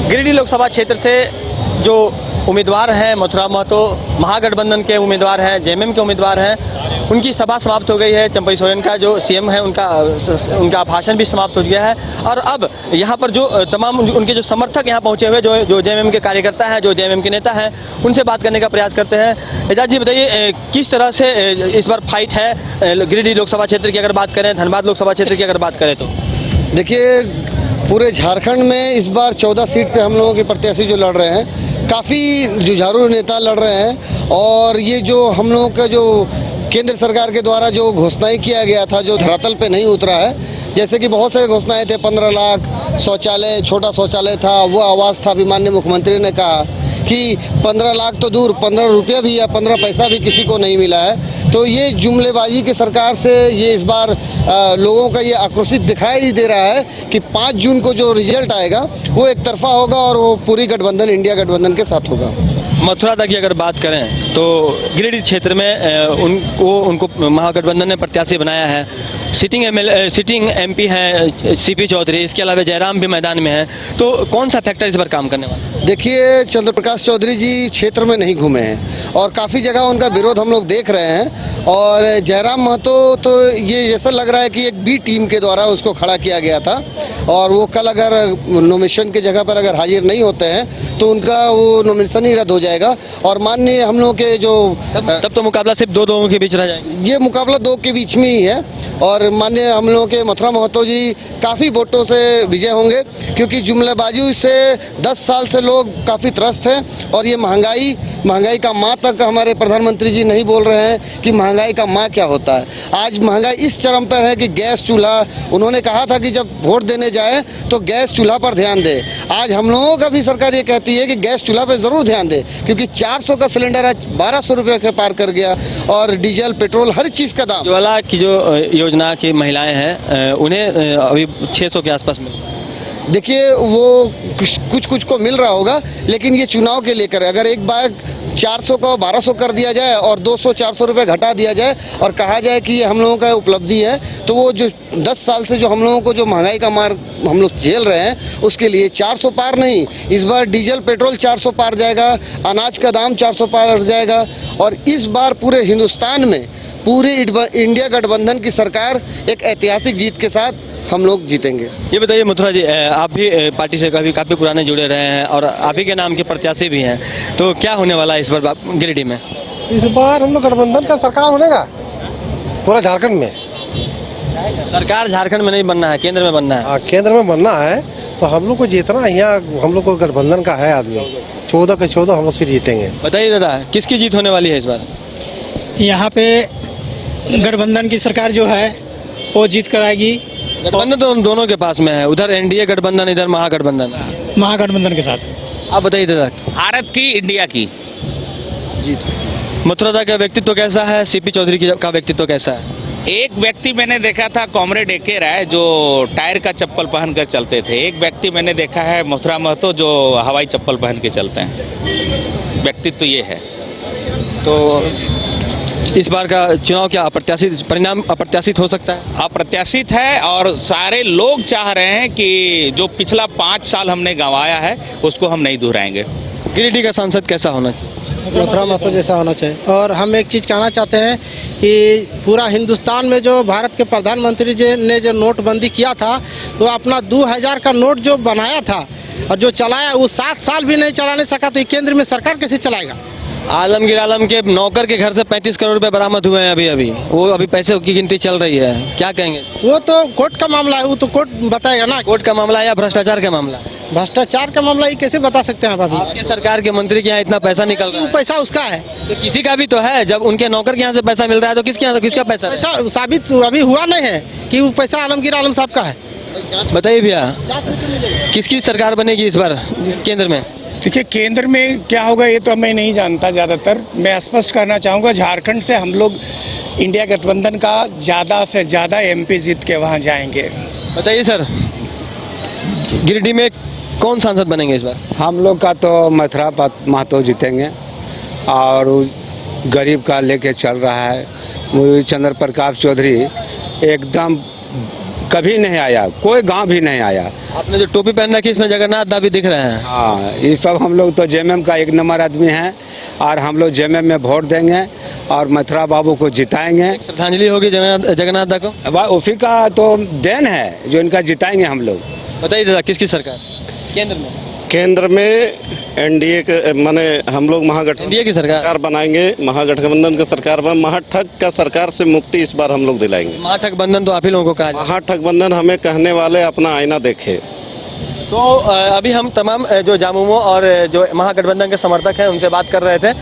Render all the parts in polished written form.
गिरिडीह लोकसभा क्षेत्र से जो उम्मीदवार हैं मथुरा महतो महागठबंधन के उम्मीदवार हैं, जेएमएम के उम्मीदवार हैं, उनकी सभा समाप्त हो गई है। चंपई सोरेन का जो सीएम है उनका भाषण भी समाप्त हो गया है और अब यहाँ पर जो तमाम उनके जो समर्थक यहाँ पहुँचे हुए जो जेएमएम के कार्यकर्ता हैं, जो जेएमएम के नेता हैं, उनसे बात करने का प्रयास करते हैं। एजाज जी बताइए, किस तरह से इस बार फाइट है गिरिडीह लोकसभा क्षेत्र की अगर बात करें, धनबाद लोकसभा क्षेत्र की अगर बात करें तो? देखिए, पूरे झारखंड में इस बार 14 सीट पे हम लोगों के प्रत्याशी जो लड़ रहे हैं, काफ़ी जुझारू नेता लड़ रहे हैं। और ये जो हम लोगों का जो केंद्र सरकार के द्वारा जो घोषणाएं किया गया था, जो धरातल पे नहीं उतरा है, जैसे कि बहुत सारे घोषणाएं थे, 15 लाख शौचालय, छोटा शौचालय था, वो आवाज़ था। अभी माननीय मुख्यमंत्री ने कहा कि 15 लाख तो दूर, 15 रुपया भी या 15 पैसा भी किसी को नहीं मिला है। तो ये जुमलेबाजी की सरकार से ये इस बार लोगों का ये आक्रोशित दिखाई दे रहा है कि 5 जून को जो रिजल्ट आएगा वो एक तरफा होगा और वो पूरी गठबंधन, इंडिया गठबंधन के साथ होगा। मथुरा तक की अगर बात करें तो गिरिडीह क्षेत्र में उनको महागठबंधन ने प्रत्याशी बनाया है। सिटिंग एमपी हैं सीपी चौधरी, इसके अलावा जयराम भी मैदान में हैं। तो कौन सा फैक्टर इस बार काम करने वाला? देखिए, चंद्र प्रकाश चौधरी जी क्षेत्र में नहीं घूमे हैं और काफ़ी जगह उनका विरोध हम लोग देख रहे हैं। और जयराम महतो तो ये ऐसा लग रहा है कि एक बी टीम के द्वारा उसको खड़ा किया गया था और वो कल अगर नॉमिनेशन की जगह पर अगर हाजिर नहीं होते हैं तो उनका वो नॉमिनेशन ही रद्द हो जाएगा। और माननीय हम लोग के जो तब तो मुकाबला सिर्फ दो लोगों के बीच रह जाएगा। ये मुकाबला 2 के बीच में ही है और माननीय हम लोगों के मथुरा महतो जी काफ़ी वोटों से विजय होंगे, क्योंकि जुमलेबाजी से 10 साल से लोग काफ़ी त्रस्त हैं। और ये महंगाई का माँ तक हमारे प्रधानमंत्री जी नहीं बोल रहे हैं कि महंगाई का माँ क्या होता है। आज महंगाई इस चरम पर है कि गैस चूल्हा, उन्होंने कहा था कि जब वोट देने जाए तो गैस चूल्हा पर ध्यान दे। आज हम लोगों का भी सरकार ये कहती है कि गैस चूल्हा पर ज़रूर ध्यान दे, क्योंकि 400 का सिलेंडर आज 1200 रुपये के पार कर गया और डीजल, पेट्रोल, हर चीज़ का दाम। ज्वाला की जो योजना की महिलाएं हैं उन्हें अभी 600 के आसपास मिल। देखिए, वो कुछ को मिल रहा होगा, लेकिन ये चुनाव के लेकर अगर एक बार 400 को 1200 कर दिया जाए और 200-400 रुपये घटा दिया जाए और कहा जाए कि ये हम लोगों का उपलब्धि है, तो वो जो 10 साल से जो हम लोगों को जो महंगाई का मार हम लोग झेल रहे हैं उसके लिए 400 पार नहीं, इस बार डीजल पेट्रोल 400 पार जाएगा, अनाज का दाम 400 पार जाएगा। और इस बार पूरे हिंदुस्तान में पूरी इंडिया गठबंधन की सरकार एक ऐतिहासिक जीत के साथ हम लोग जीतेंगे। ये बताइए मथुरा जी, आप भी पार्टी से काफ़ी पुराने जुड़े रहे हैं और आप ही के नाम के प्रत्याशी भी हैं, तो क्या होने वाला है इस बार गिरिडीह में? इस बार हम लोग गठबंधन का सरकार होनेगा पूरा झारखंड में। सरकार झारखंड में नहीं बनना है, केंद्र में बनना है। हाँ, केंद्र में बनना है तो हम लोग को जीतना, यहाँ हम लोग को गठबंधन का है आदमी। 14 के 14 हम लोग फिर जीतेंगे। बताइए दादा, किसकी जीत होने वाली है इस बार? यहाँ पे गठबंधन की सरकार जो है वो जीत कर आएगी। गठबंधन तो उन दोनों के पास में है, उधर एनडीए गठबंधन, इधर महागठबंधन के साथ। आप बताइए दादा। भारत की, इंडिया की जीत। मथुरा का व्यक्तित्व कैसा है, सीपी चौधरी का व्यक्तित्व कैसा है? एक व्यक्ति मैंने देखा था कॉमरेड एके राय, जो टायर का चप्पल पहन कर चलते थे। एक व्यक्ति मैंने देखा है मथुरा महतो, जो हवाई चप्पल पहन के चलते हैं। व्यक्तित्व ये है। तो इस बार का चुनाव क्या परिणाम अप्रत्याशित हो सकता है? अप्रत्याशित है और सारे लोग चाह रहे हैं कि जो पिछला 5 साल हमने गंवाया है उसको हम नहीं दोहराएंगे। गिरिडीह का सांसद कैसा होना चाहिए? मथुरा महतो जैसा होना चाहिए। और हम एक चीज़ कहना चाहते हैं कि पूरा हिंदुस्तान में जो भारत के प्रधानमंत्री जी ने जो नोटबंदी किया था, तो अपना 2000 का नोट जो बनाया था और जो चलाया, वो 7 साल भी नहीं चलाने सका, तो केंद्र में सरकार कैसे चलाएगा? आलमगीर आलम के नौकर के घर से 35 करोड़ रुपए बरामद हुए हैं अभी वो अभी पैसे की गिनती चल रही है, क्या कहेंगे? वो तो कोर्ट का मामला है, वो तो कोर्ट बताएगा ना। कोर्ट का मामला है या भ्रष्टाचार का मामला? भ्रष्टाचार का मामला ये कैसे बता सकते हैं आप? अभी आपकी सरकार के मंत्री के यहाँ इतना पैसा निकल रहा है। पैसा उसका है तो किसी का भी तो है। जब उनके नौकर के यहाँ से पैसा मिल रहा है तो किसका पैसा? पैसा साबित अभी हुआ नहीं है कि वो पैसा आलमगीर आलम साहब का है। बताइए भैया, किसकी सरकार बनेगी इस बार केंद्र में? देखिए, केंद्र में क्या होगा ये तो मैं नहीं जानता। ज़्यादातर मैं स्पष्ट करना चाहूँगा, झारखंड से हम लोग इंडिया गठबंधन का ज़्यादा से ज़्यादा एमपी जीत के वहाँ जाएंगे। बताइए सर, गिरिडीह में कौन सांसद बनेंगे इस बार? हम लोग का तो मथुरा महतो जीतेंगे और गरीब का लेके चल रहा है। चंद्र प्रकाश चौधरी एकदम कभी नहीं आया, कोई गांव भी नहीं आया। आपने जो टोपी पहन रखी इसमें जगन्नाथ दा भी दिख रहे हैं। हाँ, ये सब हम लोग तो जेएमएम का 1 नंबर आदमी हैं और हम लोग जेएमएम में वोट देंगे और मथुरा बाबू को जिताएंगे। श्रद्धांजलि होगी जगन्नाथ दा को। उसी का तो देन है जो इनका जिताएंगे हम लोग। बताइए दादा, किसकी सरकार केंद्र में? केंद्र में एनडीए के माने हम लोग महागठबंधन एनडीए की सरकार बनाएंगे। महागठबंधन की सरकार में महाठग का सरकार से मुक्ति इस बार हम लोग दिलाएंगे। महागठबंधन तो आप ही लोगों को कहा जाए। महाठगबंधन हमें कहने वाले अपना आईना देखे। तो अभी हम तमाम जो जामुमो और जो महागठबंधन के समर्थक हैं उनसे बात कर रहे थे।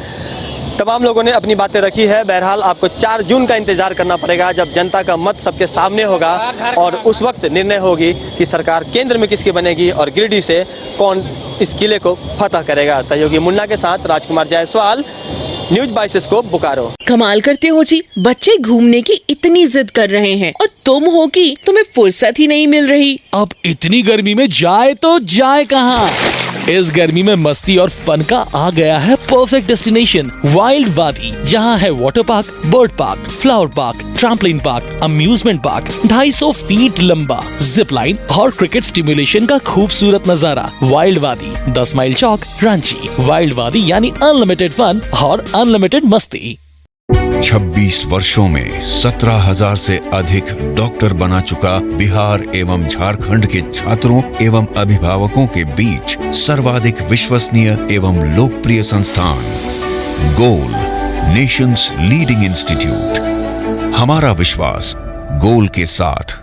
तमाम लोगों ने अपनी बातें रखी है। बहरहाल आपको 4 जून का इंतजार करना पड़ेगा, जब जनता का मत सबके सामने होगा और उस वक्त निर्णय होगी कि सरकार केंद्र में किसकी बनेगी और गिरिडीह से कौन इस किले को फतह करेगा। सहयोगी मुन्ना के साथ राजकुमार जायसवाल, न्यूज़ 22 को बोकारो। कमाल करते हो जी, बच्चे घूमने की इतनी जिद कर रहे हैं और तुम हो कि तुम्हें फुर्सत ही नहीं मिल रही। अब इतनी गर्मी में जाए तो जाए कहाँ? इस गर्मी में मस्ती और फन का आ गया है परफेक्ट डेस्टिनेशन, वाइल्ड वादी, जहाँ है water park, bird park, flower park, trampoline park, amusement park, 250 feet लंबा, जिप लाइन और क्रिकेट स्टिमुलेशन का खूबसूरत नजारा। वाइल्ड वादी, 10 माइल चौक, रांची। वाइल्ड वादी यानी अनलिमिटेड फन और अनलिमिटेड मस्ती। 26 वर्षों में 17,000 से अधिक डॉक्टर बना चुका बिहार एवं झारखंड के छात्रों एवं अभिभावकों के बीच सर्वाधिक विश्वसनीय एवं लोकप्रिय संस्थान गोल, नेशंस लीडिंग इंस्टीट्यूट। हमारा विश्वास गोल के साथ।